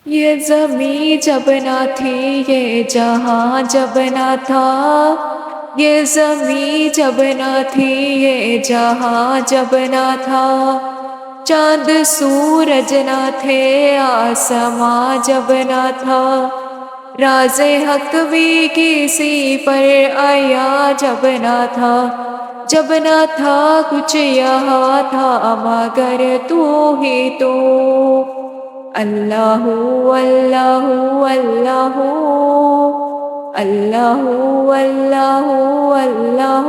یہ زمیں جب نہ تھی، یہ جہاں جب نہ تھا، یہ زمیں جب نہ تھی، یہ جہاں جب نہ تھا، چاند سورج نہ تھے، آسماں جب نہ تھا، راز حق بھی کسی پر آیا جب نہ تھا، جب نہ تھا کچھ یہاں تھا مگر تو ہی تو۔ اللہ اللہ اللہ اللہ اللہ اللہ۔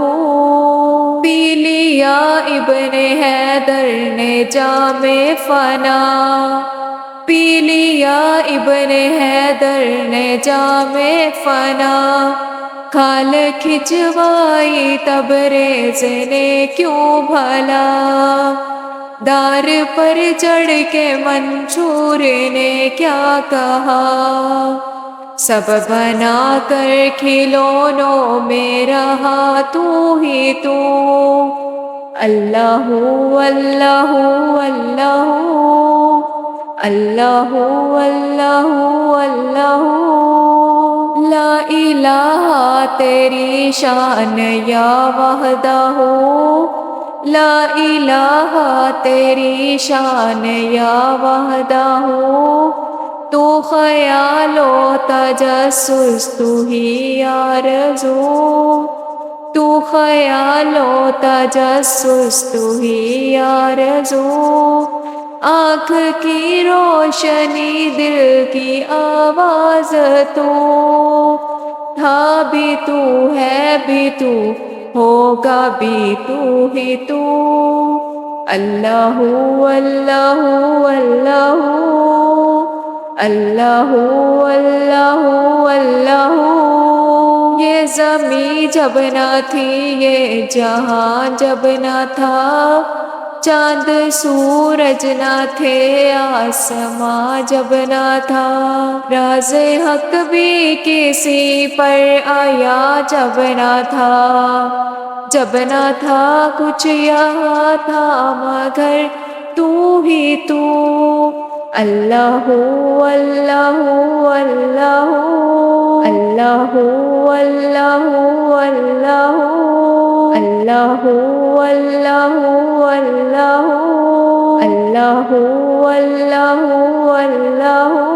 پی لیا ابن حیدر نے جام فنا، پی لیا ابن حیدر نے جام فنا، کھال کھچوائی تبریز نے کیوں بھلا، دار پر چڑھ کے منصور نے کیا کہا، سب بنا کر کھلونوں میں رہا تو ہی تو۔ اللہ اللہ اللہ اللہ اللہ اللہ۔ لا الہ تیری شان یا وحدہ، لا الہ تیری شان یا وحدہ، تو خیال و تجسس تو ہی آرزو، تو خیال و تجسس تو ہی آرزو، آنکھ کی روشنی دل کی آواز تو، تھا بھی تو ہے بھی تو ہوگا بھی تو ہی تو۔ اللہ اللہ اللہ اللہ اللہ اللہ۔ یہ زمیں جب نہ تھی، یہ جہاں جب نہ تھا، چاند سورج نہ تھے، آسماں جب نہ تھا، راز حق بھی کسی پر آیا جب نہ تھا، جب نہ تھا کچھ یہاں تھا مگر تو ہی تو۔ اللہ اللہ اللہ اللہ اللہ اللہ اللہ اللہ اللہ اللہ اللہ اللہ۔